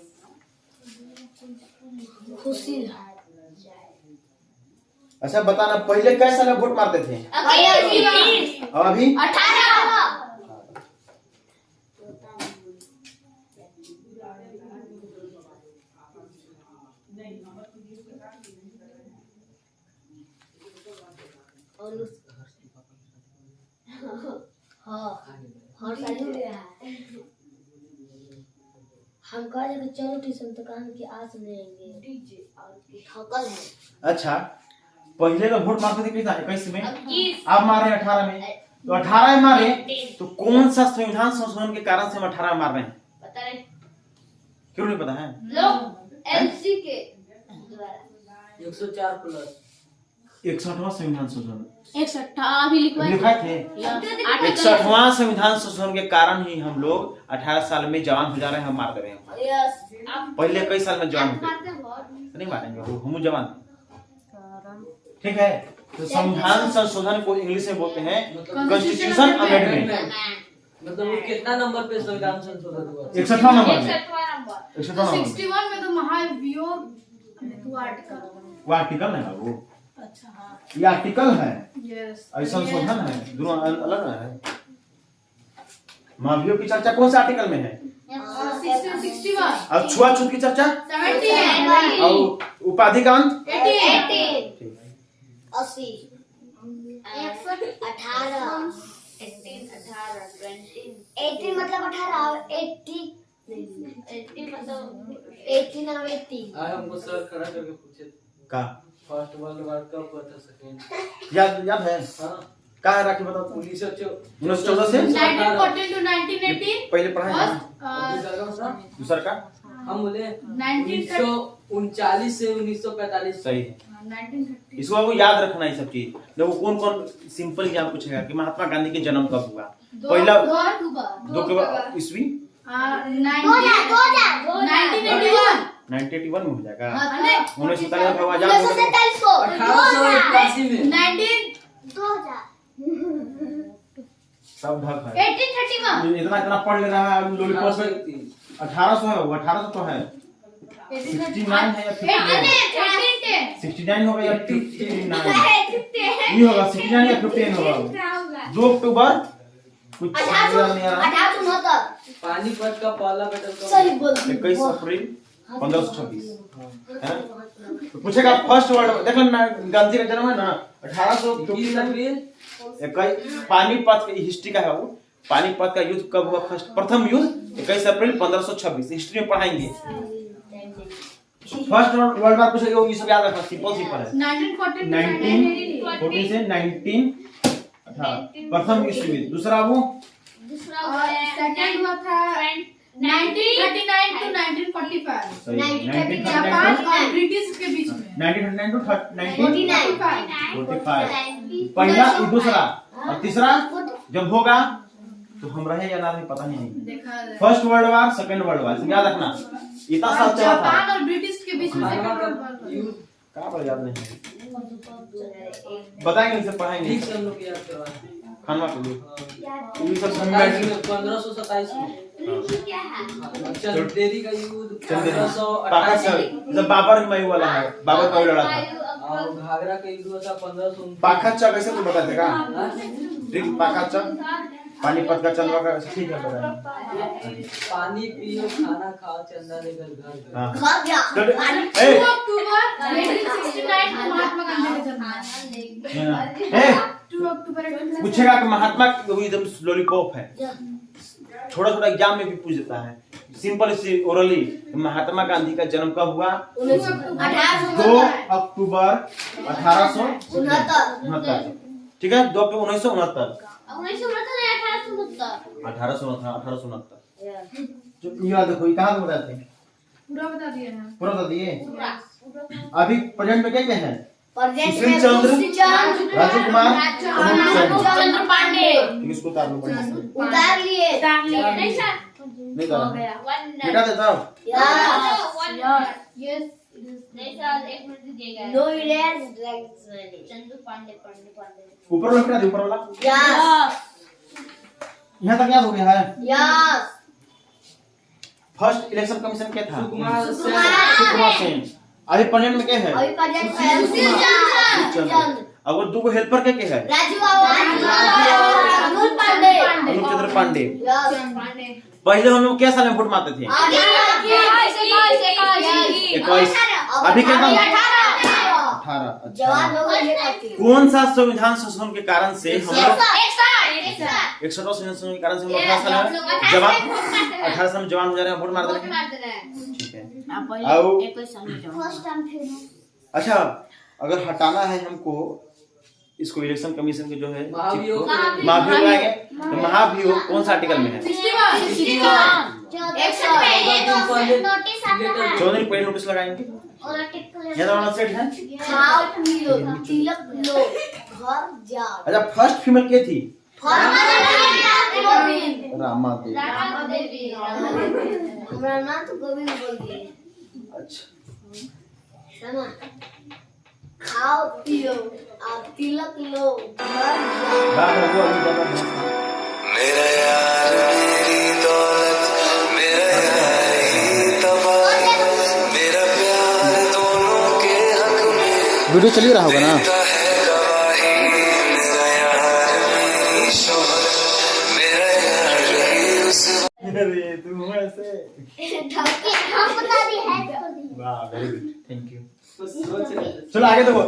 खुशी। अच्छा बताना, पहले कैसे साल वोट मारते थे? और अभी 18। हम कह रहे चलो ट्यूशन दुकान की आज लेंगे थकल है। अच्छा, पहले लोग वोट मारते थे कितना? 21 में, अब मार रहे हैं 18 में। तो 18 में मारे तो कौन सा संविधान संशोधन के कारण से हम 18 में मार रहे हैं? पता नहीं, क्यों नहीं पता है? लोग एलसी के द्वारा 104 प्लस 61वां संविधान संशोधन 61 अभी लिखवाए लिखा थे। आर्टिकल 61वां संविधान संशोधन के कारण ही हम लोग 18 साल में जवान हो जा रहे हैं, हम मार दे रहे हैं। यस पहले कई साल में जवान होते नहीं मारेंगे, हम जवान हैं। ठीक है, तो संविधान संशोधन को इंग्लिश में बोलते हैं कॉन्स्टिट्यूशन अमेंडमेंट। मतलब वो कितना नंबर पे संविधान संशोधन हुआ? 61वां नंबर में, 61वां नंबर 61वां नंबर 61 में तो महाभियोग वो आर्टिकल वो आर्टिकल है वो, अच्छा हाँ ये आर्टिकल है, यस और संशोधन है, दोनों अलग है। महाभियोग की चर्चा कौन से आर्टिकल में है? 61 और छुआछूत की चर्चा 70 और उपाधि का अंत 18 80 18 मतलब 18 80 मतलब 18 और 80 आज हमको सर खड़ा करके पूछे का फर्स्ट वर्ल्ड वार कब हुआ था? सेकेंड याद है हाँ का है राखी बताओ तुम। 1914 से 1914 to 1918 पहले पढ़ा है फर्स्ट दूसरा का हम बोले 1930 1939 से 1945 सही है। 1930 इसको आपको याद रखना है सब चीज। देखो कौन कौन सिंपल एग्जाम पूछेगा कि महात्मा गांधी के जन्म कब हुआ। पहला 2 अक्टूबर ईस्वी 1981 में हो जाएगा। 1947 में आजाद हो गए। 1881 में सब ढक है। 1831 इतना पढ़ ले रहा है लॉलीपॉप में। 1800 है वो, 1800 तो है। 69 है या 59? 69 होगा या 59? ये होगा 69 या 59 होगा। 2 अक्टूबर कुछ याद नहीं आ रहा। पानीपत का पहला बैटल कब? सही बोल 21 अप्रैल 1526 है। तो पूछेगा फर्स्ट वर्ल्ड देखो ना, गांधी का जन्म है ना 1850 अप्रैल 21। पानीपत की हिस्ट्री का है वो। पानीपत का युद्ध कब हुआ? फर्स्ट प्रथम युद्ध 21 अप्रैल 1526। हिस्ट्री में पढ़ाएंगे। फर्स्ट वर्ल्ड वार पूछेगा वो, ये सब याद रखना, सिंपल सिंपल है। 1914 से 1918 प्रथम विश्व युद्ध। दूसरा वो सेकंड हुआ था 1939 to 1945 सही जापान और ब्रिटिश के बीच में 1939 to 45 1945 पहला दूसरा। और तीसरा जब होगा तो हम रहे या ना रहे पता नहीं। देखा जाए। First world war second world war याद रखना। इतना साल चला था जापान और ब्रिटिश के बीच में खानवा second का world war। युद्ध कहाँ पर याद नहीं है, बताएंगे इसे पढ़ाएंगे। ठीक से हम लोग याद करवाएं। खानवा के लिए हाँ। ये सब 1527 में चंदेरी का युद्ध पाका 1528 जब बाबर हुमायूं वाला है, बाबर का लड़ा था। और घाघरा का युद्ध हुआ था 1529। पाखा कैसे तुम बता देगा? हाँ? ठीक पाखा पानीपत का चंद्र का ठीक है बताएंगे। पानी पियो खाना खाओ चंदा लेकर घर हाँ खा गया ए 2 अक्टूबर 1969 को महात्मा गांधी का जन्म है। ए 2 अक्टूबर 1969 पूछेगा कि महात्मा वो एकदम लॉलीपॉप है, थोड़ा थोड़ा एग्जाम में भी पूछ देता है। सिंपल सी ओरली महात्मा गांधी का जन्म कब हुआ? 2 अक्टूबर 1869। ठीक है 2 अक्टूबर 1969 1869। याद देखो ये कहाँ बताए थे? पूरा बता दिया ना। पूरा बता दिए। अभी प्रेजेंट में क्या क्या है? सुशील चंद्र, चंद्र राजीव कुमार, चंद्र पांडे इसको उतार लो बढ़िया से। उतार लिए नहीं करा बेटा देता हूँ। नो इरेज ऊपर वाला क्या ऊपर वाला यस यहाँ तक याद हो गया है। यस फर्स्ट इलेक्शन कमीशन क्या था? सुकुमार सुकुमार सेन। अभी प्रेजेंट में क्या है? अभी प्रेजेंट है सुशील चंद्र अगर दो हेल्पर क्या है? राजीव अरुण पांडे अनुप चंद्र पांडे। यस पहले हम लोग क्या साल में वोट मारते थे? 21। अभी कितना? 18। अच्छा जवान हो गए खातिर कौन सा संविधान संशोधन के कारण से हम लोग 61वां संविधान संशोधन के कारण से हम लोग 18 साल में जवान हो जा रहे हैं, वोट मार दे रहे हैं। ठीक है आओ फर्स्ट टाइम थे अच्छा अगर हटाना है हमको इसको इलेक्शन कमीशन के जो है महाभियोग महाभियोग आएंगे तो महाभियोग कौन सा आर्टिकल में है? 61 एक्शन में पहले नोटिस आता है। 14 दिन पहले नोटिस लगाएंगे। और टिक ये वाला सेट है। खाओ पियो तिलक लो घर जाओ। अच्छा फर्स्ट फीमेल के थी? गोविंद रामा देवी। हमारा नाम तो गोविंद बोल दिए। अच्छा सुनो खाओ पियो आप तिलक लो घर जाओ। बात रखो अभी जबरदस्त। मेरा यार मेरी दौलत, मेरा यार ही तबाह, मेरा प्यार दोनों के हक में वीडियो चल ही रहा होगा ना? देता है गवाही। मेरा यार मेरी शोहरत, मेरा यार ही उस अरे तुम ऐसे। हम बता दी है। वाह वेरी गुड थैंक यू। सोच रहे थे। चलो आगे देखो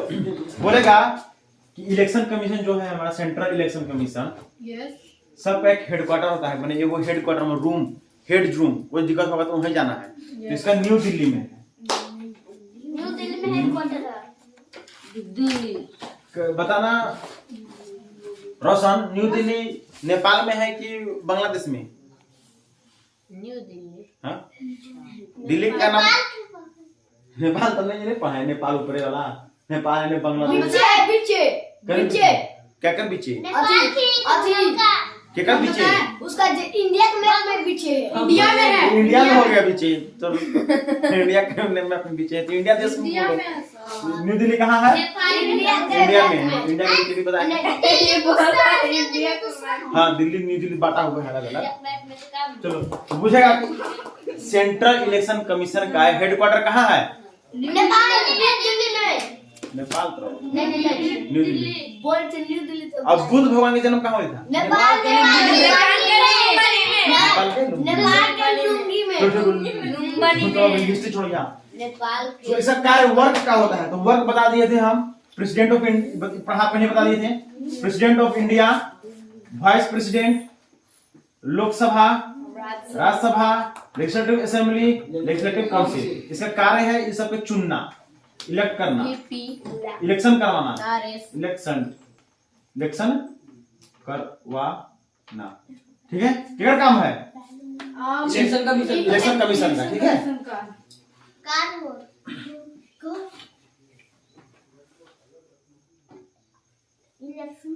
बोलेगा कि इलेक्शन कमीशन जो है हमारा सेंट्रल इलेक्शन कमीशन यस सबका एक हेडक्वार्टर होता है, माने वो हेडक्वार्टर में रूम हेड रूम कोई दिक्कत होगा तो वहीं जाना है। तो इसका न्यू दिल्ली में है। न्यू दिल्ली में हेडक्वार्टर है। बताना रोशन, न्यू दिल्ली नेपाल में है कि बांग्लादेश में? न्यू दिल्ली हाँ दिल्ली का नाम नेपाल तो नहीं है, है नेपाल ऊपर वाला नेपाल है बांग्लादेश पीछे पीछे क्या कर पीछे क्या कर पीछे उसका इंडिया के मैप में पीछे है। इंडिया में है। इंडिया में हो गया पीछे तो इंडिया के मैप में पीछे है तो इंडिया देश में इंडिया बोलो। में ऐसा। न्यू दिल्ली कहाँ है? इंडिया इंडिया में है। इंडिया में दिल्ली बताया। ये बोला इंडिया को हाँ दिल्ली न्यू दिल्ली बांटा हुआ है अलग अलग। चलो तो पूछेगा कि सेंट्रल इलेक्शन कमीशन का हेडक्वार्टर कहाँ है? नेपाल न्यू दिल्ली में नेपाल तो नहीं न्यू दिल्ली। बोलते न्यू दिल्ली तो अब बुद्ध भगवान का जन्म कहाँ हुआ था? नेपाल नेपाल के लुंगी में लुम्बिनी में हिस्ट्री छोड़ गया। नेपाल तो के इसका कार्य वर्क का होता है तो वर्क बता दिए थे हम। प्रेसिडेंट ऑफ पढ़ा पहले बता दिए थे। President of India, vice president, Lok Sabha, Rajya Sabha, legislative assembly, legislative council. इसका कार्य है इस सबको चुनना, इलेक्ट करना, इलेक्शन करवाना, इलेक्शन करवाना। ठीक है क्या काम है? इलेक्शन कमीशन इलेक्शन कमीशन का। ठीक है कार हो इलेक्शन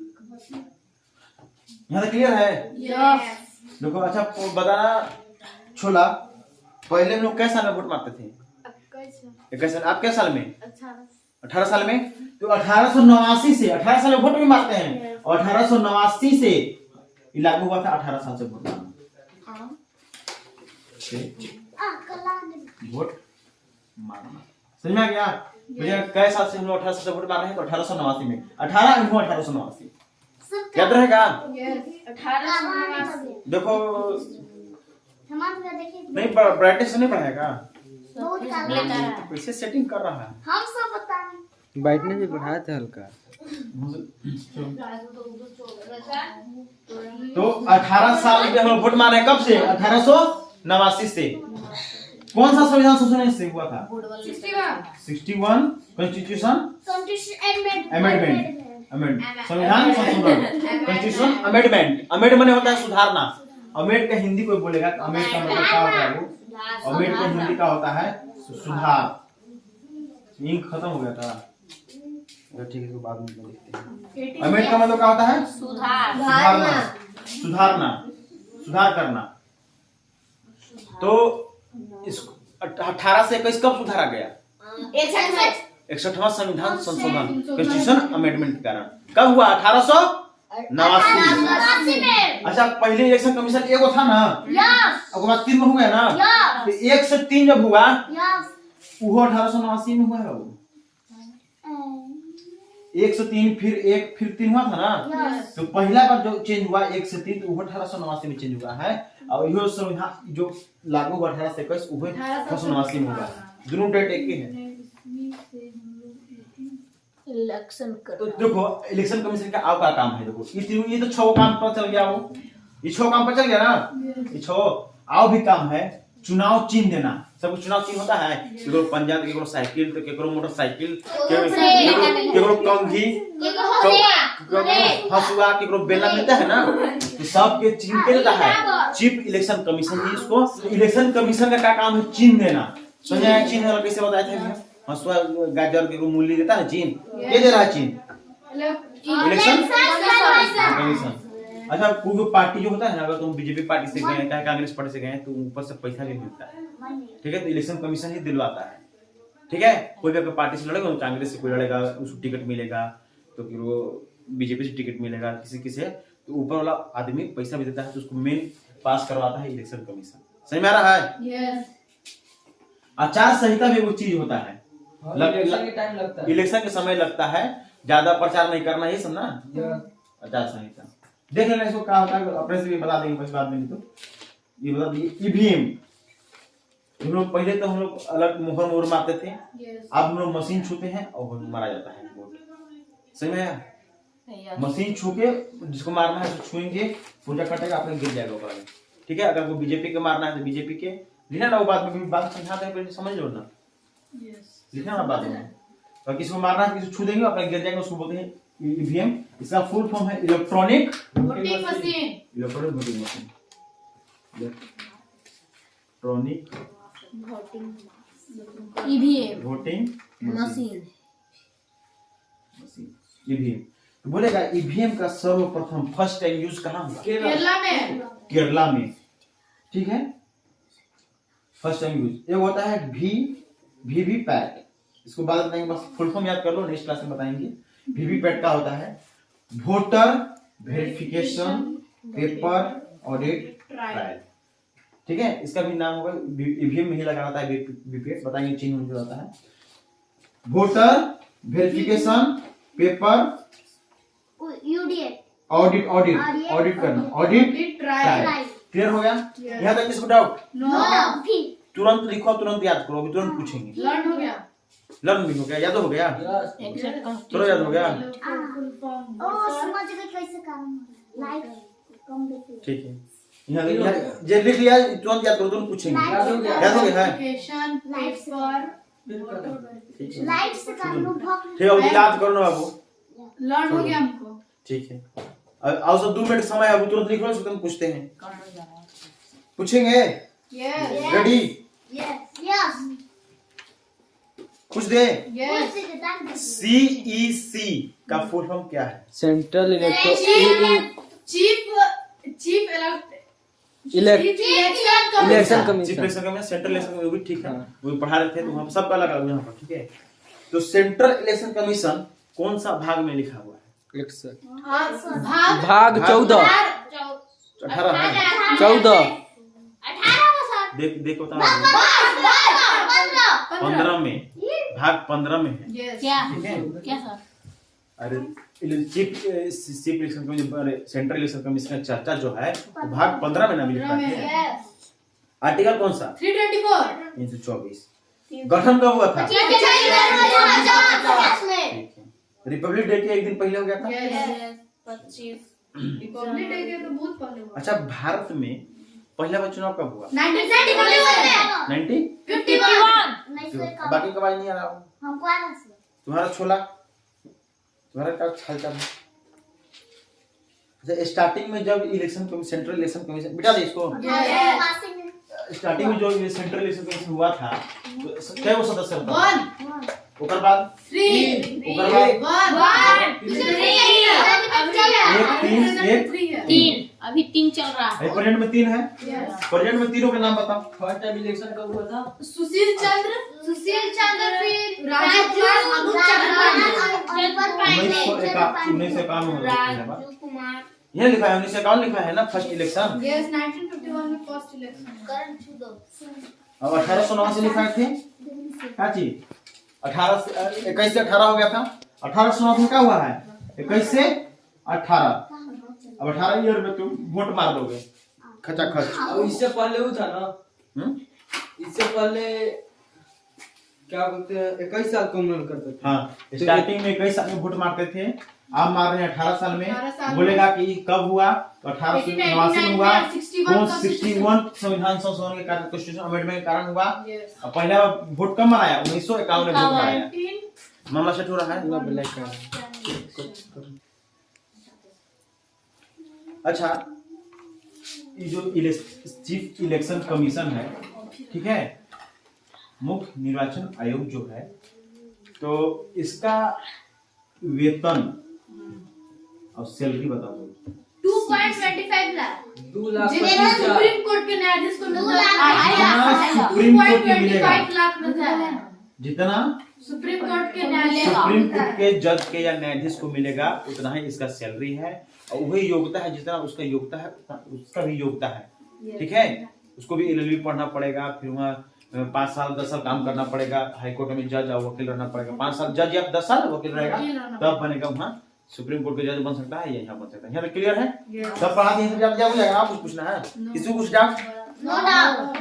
यहाँ तक क्लियर है? यस देखो अच्छा बताना छोला, पहले हम लोग कैसे साल में वोट मारते थे? 21 साल। आप क्या साल में? 18 साल में। तो 1889 से 18 साल में वोट भी मारते हैं और 1889 से ये लागू हुआ था 18 साल से वोट मारना। वोट मारना समझ में आ गया? मुझे कई साल से हम लोग 18 साल से वोट मार रहे हैं तो 1889 में 1889 याद रहेगा? देखो नहीं ब्राइटनेस नहीं बढ़ाएगा कैसे सेटिंग कर रहा है? हम सब बता रहे बैठने भी बढ़ाया था हल्का। तो 18 साल के हम लोग वोट मार रहे हैं कब से? 1889 से। कौन सा संविधान संशोधन से हुआ था? 61 कॉन्स्टिट्यूशन अमेंडमेंट। संविधान संशोधन कॉन्स्टिट्यूशन अमेंडमेंट। अमेंडमेंट होता है सुधारना। अमेंड का हिंदी कोई बोलेगा अमेंड का मतलब क्या होता है? वो अमेंड का हिंदी का होता है सुधार। इंक खत्म हो गया था ठीक है इसको बाद में देखते हैं। अमेंड का मतलब क्या होता है? सुधारना, सुधारना, सुधार करना। तो इस 18 से 21 कब सुधारा गया? 61वां संविधान संशोधन कॉन्स्टिट्यूशन अमेंडमेंट के कारण। कब हुआ? 1889 में। अच्छा पहले इलेक्शन कमीशन एगो था ना? अब बाद 3 में हुआ ना? तो 1 से 3 जब हुआ वो 1889 में हुआ है। वो 1 से 3 फिर 1 फिर 3 हुआ था ना? तो पहला बार जो चेंज हुआ 1 से 3 तो वो 1889 में चेंज हुआ है। और यह संविधान जो लागू हुआ 18 से 21 वो 1889 में हुआ। दोनों डेट एक ही है। इलेक्शन कर। तो देखो इलेक्शन कमीशन का आप का काम है। देखो ये तो 6 काम पर चल गया। वो ये 6 काम पर चल गया ना? ये 6 आओ भी काम है चुनाव चिन्ह देना। सब चुनाव चिन्ह होता है, केकरो पंजा, केकरो साइकिल, तो केकरो मोटरसाइकिल, केकरो कंघी, हसुआ, केकरो बेला मिलता है ना, तो सबके चिन्ह के देता है चीफ इलेक्शन कमीशन जी। इसको इलेक्शन कमीशन का क्या काम है? चिन्ह देना। समझा? चिन्ह वाला कैसे बताए थे? हसुआ गाजर के मूली देता है चिन्ह, ये दे रहा है चिन्ह इलेक्शन कमीशन। अच्छा, कोई पार्टी जो होता है ना, अगर तुम बीजेपी पार्टी से गए, चाहे कांग्रेस पार्टी से गए, तो ऊपर से पैसा भी मिलता है, ठीक है? तो इलेक्शन कमीशन ही दिलवाता है, ठीक है? कोई भी पार्टी से लड़ेगा, कांग्रेस से कोई लड़ेगा, उसको टिकट मिलेगा, तो फिर वो बीजेपी से टिकट मिलेगा किसी से, तो ऊपर वाला आदमी पैसा भी देता है, तो उसको मेन पास करवाता है इलेक्शन कमीशन। सही में आ रहा है? आचार संहिता में वो चीज होता है, इलेक्शन के समय लगता है, ज्यादा प्रचार नहीं करना, ये सब ना आचार संहिता। देख लेना इसको क्या होता है, अपने से भी बता देंगे कुछ बाद में। तो ये बता दिए ईवीएम। हम लोग पहले तो हम लोग अलग मोहर मारते थे, अब हम लोग मशीन छूते हैं और मारा जाता है वोट। सही में? मशीन छू के जिसको मारना है तो छुएंगे, पूजा कटेगा, अपने गिर जाएगा ऊपर में, ठीक है? अगर वो बीजेपी के मारना है तो बीजेपी के लिखना ना, वो बाद में बात समझाते हैं, पहले समझ लो ना, लिखना ना बाद में। और किसी को मारना है, किसी छू देंगे, अपने गिर जाएगा, उसको बोलते हैं ईवीएम। इसका फुल फॉर्म है electronic voting machine. Electronic voting machine, electronic EVM voting machine. EVM. तो बोलेगा ईवीएम का सर्वप्रथम फर्स्ट टाइम यूज कहाँ हुआ? केरला में। केरला में, ठीक है? First time use. एक होता है वीवीपैट, इसको बाद में बताएंगे, बस फुल फॉर्म याद कर लो, नेक्स्ट क्लास में बताएंगे। वीवीपैट का होता है voter verification paper audit trial, ठीक है? इसका भी नाम होगा, ईवीएम में ही लगा रहता है वीवीपैट, बताएंगे चिन्ह में होता है वोटर वेरिफिकेशन पेपर ऑडिट करना, ऑडिट ट्रायल। क्लियर हो गया? यहाँ तक किसको डाउट? तुरंत लिखो, तुरंत याद करो, अभी तुरंत पूछेंगे। लर्न हो गया, लर्न भी हो गया, याद हो गया, चलो याद हो गया, ठीक है? यहाँ जे लिख लिया, तुरंत याद करो, तुरंत पूछेंगे। याद हो गया है? एप्लीकेशन पेपर ठीक है, अब याद करो ना बाबू, लर्न हो गया हमको, ठीक है? और सब 2 मिनट समय है, तुरंत लिख लो, उसको हम पूछते हैं, पूछेंगे। रेडी? पूछ दे। CEC का फुल फॉर्म क्या है? Central chief election commission. Chief election commission, central election commission, भी ठीक है, वो पढ़ा रहे थे, तो वहाँ सबका अलग अलग यहाँ पर, ठीक है? तो सेंट्रल इलेक्शन कमीशन कौन सा भाग में लिखा हुआ है? भाग 14 18 है। 14 देखो 15 में, भाग 15 में है, ठीक है? क्या सर? अरे chief election commission, central election commission का चर्चा जो है वो भाग 15 में नाम लिखा है। आर्टिकल कौन सा? 324। गठन कब हुआ था? रिपब्लिक डे के एक दिन पहले हो गया था। रिपब्लिक डे के तो बहुत पहले हुआ। अच्छा, भारत में पहला बार चुनाव कब हुआ? 1951। बाकी कब नहीं आ रहा? तुम्हारा छोला, तुम्हारा क्या हाल चाल है? अच्छा, स्टार्टिंग में जब इलेक्शन सेंट्रल इलेक्शन कमीशन, बिठा दे इसको, स्टार्टिंग में जो सेंट्रल इलेक्शन कमीशन हुआ था, तो क्या वो सदस्य था? 1 ओकर बाद 3 ओकर बाद 3 अभी 3 चल रहा है। प्रेजेंट में 3 है। प्रेजेंट में तीनों के नाम बताओ। फर्स्ट टाइम इलेक्शन कब हुआ था? सुशील चंद्र फिर राजू कुमार। यह लिखा है 1951 लिखा है ना फर्स्ट इलेक्शन। यस 1951 में फर्स्ट इलेक्शन। अब 1809 से लिखा थे क्या चीज? 21 से 18 हो गया था। 1809 में क्या हुआ है? 21 से 18। अब 18 ईयर में तुम वोट मार दोगे खचाखच। अब इससे पहले वो था ना, इससे पहले क्या बोलते हैं 21 साल का उम्र करते थे। हाँ, स्टार्टिंग में 21 साल में वोट मारते थे, आप मार रहे हैं 18 साल 18 साल में, में। बोलेगा कि कब हुआ तो 1889 में हुआ, 61 कौन का 61 संविधान संशोधन के कारण, कॉन्स्टिट्यूशन अमेंडमेंट के कारण हुआ। Yes. और पहला वोट कब मनाया? 1951 में वोट मनाया। 19 मामला सेट हो रहा है। अच्छा, ये जो चीफ इलेक्शन कमीशन है, ठीक है, मुख्य निर्वाचन आयोग जो है, तो इसका वेतन और सैलरी बता दो। 2.25 लाख 2 लाख जितना 25,000 सुप्रीम कोर्ट के न्यायाधीश को मिलता जितना सुप्रीम कोर्ट के मिलेगा, 2.25 लाख मिलता है। जितना सुप्रीम कोर्ट के न्यायालय सुप्रीम कोर्ट के जज के या न्यायाधीश को मिलेगा उतना ही इसका सैलरी है, और वही योग्यता है, जितना उसका योग्यता है उतना उसका भी योग्यता है। ठीक है, उसको भी एलएलबी पढ़ना पड़ेगा, फिर वहाँ 5 साल 10 साल काम करना पड़ेगा, हाई कोर्ट में जज और वकील रहना पड़ेगा, 5 साल जज या 10 साल वकील रहेगा, तब बनेगा वहाँ सुप्रीम कोर्ट के जज बन सकता है या यहाँ बन सकता है। यहाँ पे क्लियर है? सब पढ़ा दिए, सब जान जाएगा। आप कुछ पूछना है? किसी को कुछ डाउट? No doubt.